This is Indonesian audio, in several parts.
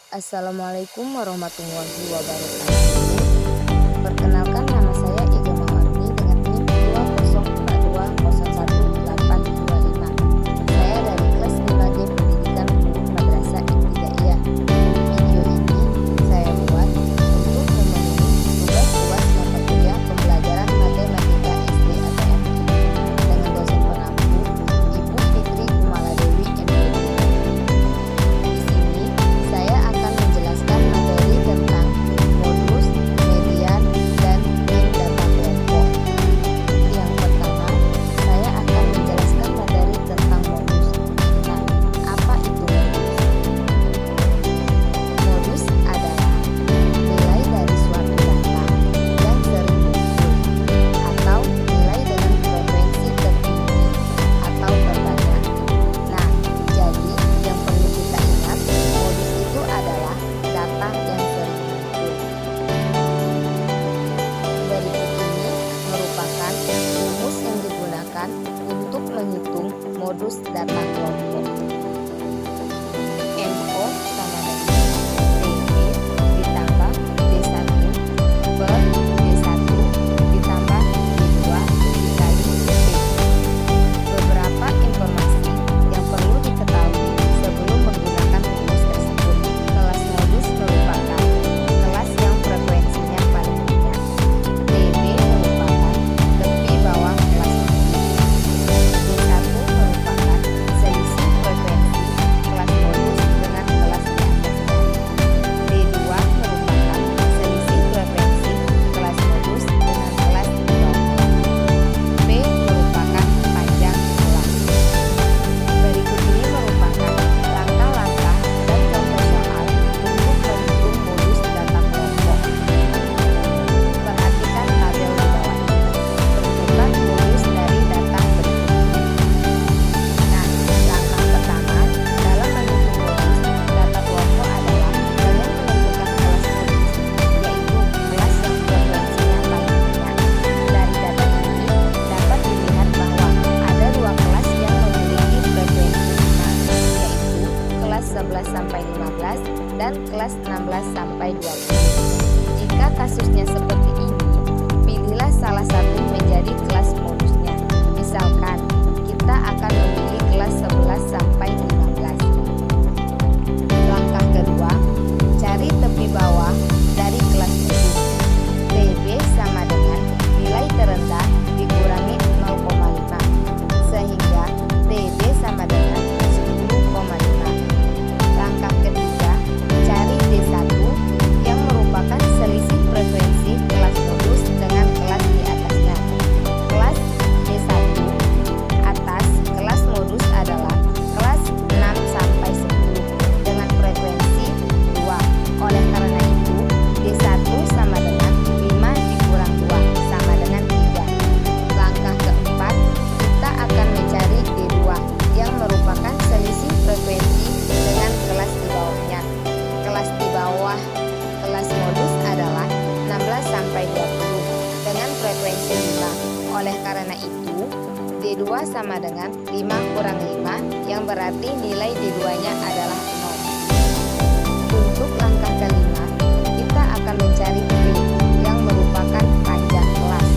Assalamualaikum warahmatullahi wabarakatuh. Perkenalkan, nama saya Iga Mawarni dengan NIM 204201825. Saya dari kelas 5D Pendidikan Umum Madrasah Ibtidaiyah. Video ini saya buat untuk memenuhi tugas UAS mata kuliah pembelajaran matematika SD ATM dengan dosen pengampu Ibu Fitri Kumaladewi MPD. Di sini saya akan menjelaskan materi tentang modus, median, dan min data kelompok. Yang pertama, saya akan menjelaskan materi tentang modus. Nah, apa itu modus? Modus adalah nilai dari suatu data yang sering muncul, atau nilai dengan frekuensi tertinggi atau terbanyak. Nah, jadi yang perlu kita ingat, modus itu adalah data yang sering muncul. Berikut ini merupakan rumus yang digunakan untuk menghitung modus data kelompok. MO sama dengan DB ditambah D1 per D1 ditambah D2 dikali D. Beberapa informasi yang perlu diketahui sebelum menggunakan rumus tersebut. Kelas modus merupakan kelas yang frekuensinya paling banyak. DB merupakan tepi bawah kelas modus. D1 merupakan selisih frekuensi kelas modus dengan kelas di atasnya. D2 merupakan selisih frekuensi kelas modus dengan kelas di bawahnya. P merupakan panjang kelas. Berikut ini merupakan langkah-langkah dan contoh soal untuk menghitung modus data kelompok. Perhatikan tabel di bawah ini. Tentukan modus dari data berikut ini. Nah, langkah pertama dalam menghitung modus data kelompok adalah dengan menentukan kelas modus, yaitu kelas yang frekuensinya paling banyak. Dari data ini dapat dilihat bahwa ada dua kelas yang memiliki frekuensi 5, yaitu kelas 11 sampai 15 dan kelas 16 sampai 20. Jika kasusnya seperti ini, pilihlah salah satu menjadi kelas modusnya. Misalkan, kita akan memilih kelas 11 sampai 15. Langkah kedua, cari tepi bawah dari kelas modus. TB sama dengan nilai terendah dikurangi 0,5, sehingga TB sama dengan 10,5. Langkah ketiga, cari D1 yang merupakan selisih frekuensi kelas modus dengan kelas di atasnya. Kelas D1 atas kelas modus adalah kelas 6 sampai 10 dengan frekuensi 2. Oleh karena itu, D1 sama dengan 5 dikurang 2 sama dengan 3. Langkah keempat, kita akan mencari D2 yang merupakan selisih frekuensi dengan kelas di bawahnya. Kelas di bawah kelas modus adalah 16 sampai 20 dengan frekuensi 5. Oleh karena itu, D2 sama dengan 5 kurang 5 yang berarti nilai D2-nya adalah 0. Untuk langkah kelima, kita akan mencari P yang merupakan panjang kelas.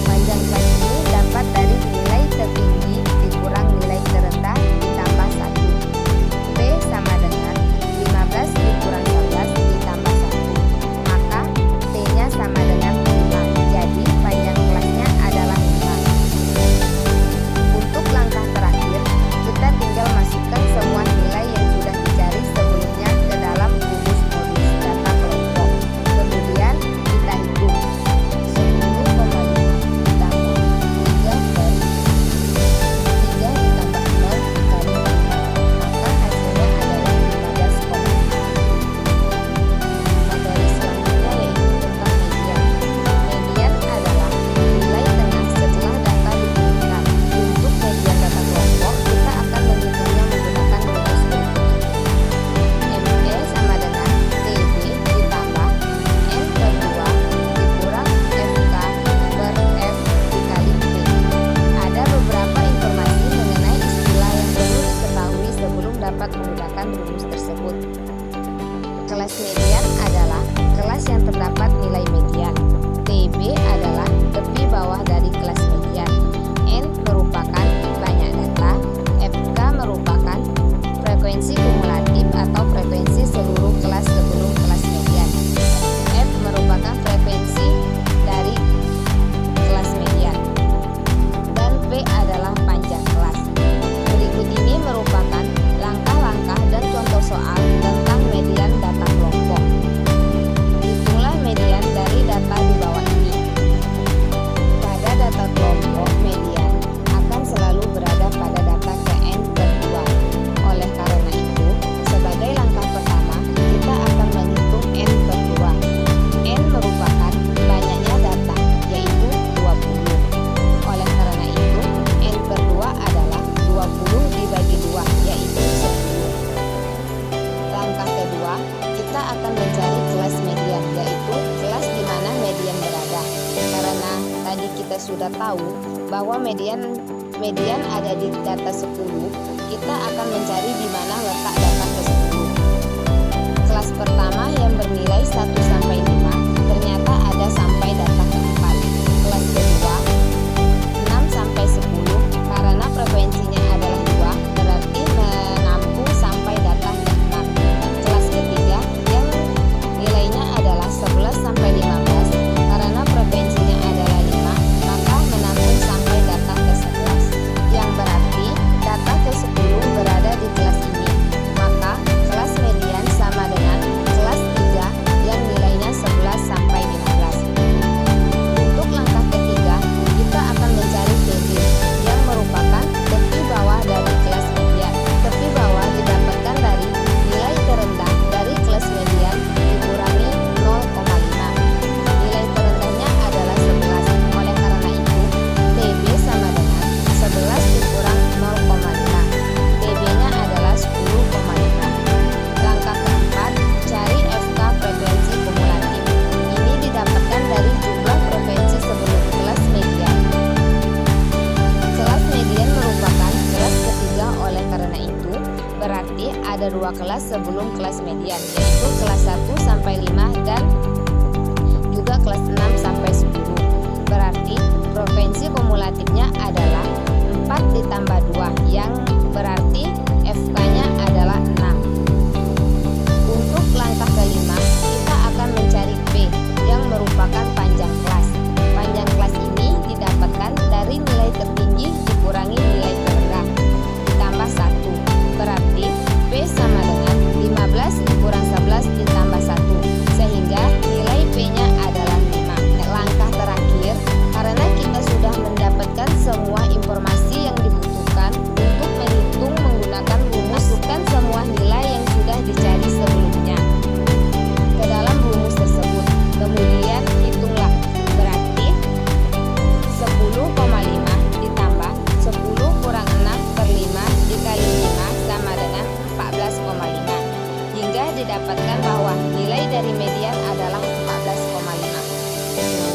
Panjang kelas ini dapat dari nilai tertinggi dikurang nilai terendah ditambah 1. P sama dengan 15 dikurang 11 ditambah 1. Maka P-nya sama dengan 5. Jadi panjang kelasnya adalah 5. Untuk langkah terakhir, kita tinggal masukkan semua nilai yang sudah dicari sebelumnya ke dalam rumus modus data kelompok. Kemudian kita hitung. 10,5 ditambah 3 per 3 ditambah 0 dikali 5. Maka hasilnya adalah 15,5. Materi selanjutnya yaitu tentang median. Median adalah nilai tengah setelah data dikumpulkan. Untuk median data kelompok, kita akan menghitungnya menggunakan rumus berikut ini. ME sama dengan TB ditambah N per 2 dikurang FK per F dikali P. Ada beberapa informasi mengenai istilah yang perlu diketahui sebelum dapat menggunakan rumus tersebut. Kelas median adalah kelas yang terdapat nilai median. TB adalah tepi bawah dari kelas median. N merupakan banyak data. FK merupakan frekuensi kumulatif atau frekuensi seluruh kelas sebelum kelas median. F merupakan frekuensi dari kelas median. Dan P adalah panjang kelas. Berikut ini merupakan langkah-langkah dan contoh soal tentang median data kelompok. Hitunglah median dari data di bawah ini. Pada data kelompok, median akan selalu berada pada data Kn per 2. Oleh karena itu, sebagai langkah pertama, kita akan menghitung N per 2. N merupakan banyaknya data, yaitu 20. Oleh karena itu, N per 2 adalah 20 dibagi 2, yaitu 10. Langkah kedua, kita akan mencari kelas median, yaitu kelas di mana median berada. Karena tadi kita sudah tahu bahwa median ada di data 10, kita akan mencari di mana letak data ke-10. Kelas pertama yang bernilai 1 sampai 5 ternyata ada sampai data ke-4. Kelas kedua 6 sampai 10 karena frekuensinya adalah 2, berarti menampung sampai data ke-6. Kelas ketiga yang nilainya adalah 11 sampai 15 karena frekuensinya adalah 5, maka menampung sampai data ke-11. Yang berarti data ke-10 berada di kelas ini. Maka kelas median sama dengan kelas 3 yang nilainya 11 sampai 15. Untuk langkah ketiga, kita akan mencari TB yang merupakan tepi bawah dari kelas median. Tepi bawah didapatkan dari nilai terendah dari kelas median dikurangi 0,5. Nilai terendahnya adalah 11. Oleh karena itu, TB sama dengan 11 dikurang 0,5. TB-nya adalah 10,5. Langkah keempat, cari FK frekuensi kumulatif. Ini didapatkan dari jumlah frekuensi sebelum kelas median. Kelas median merupakan kelas ketiga, oleh karena itu berarti ada 2 kelas sebelum kelas median, yaitu kelas 1 sampai 5 dan juga kelas 6 sampai 10. Berarti frekuensi kumulatifnya adalah 4 ditambah 2, yang berarti FK-nya adalah 6. Untuk langkah kelima, kita akan mencari P yang merupakan panjang kelas. Panjang kelas ini didapatkan dari nilai tertinggi dikurangi nilai terendah ditambah 1. Berarti P sama dengan 15 dikurang 11 ditambah 1, sehingga nilai P-nya adalah 5. Langkah terakhir, karena kita sudah mendapatkan semua informasi yang dibutuhkan untuk menghitung menggunakan rumus, masukkan semua nilai yang sudah dicari sebelumnya ke dalam rumus tersebut. Kemudian hitunglah. Berarti 10,5 ditambah 10 kurang 6 per 5 dikali 5 sama dengan 14,5. Hingga didapatkan bahwa nilai dari median adalah 14,5.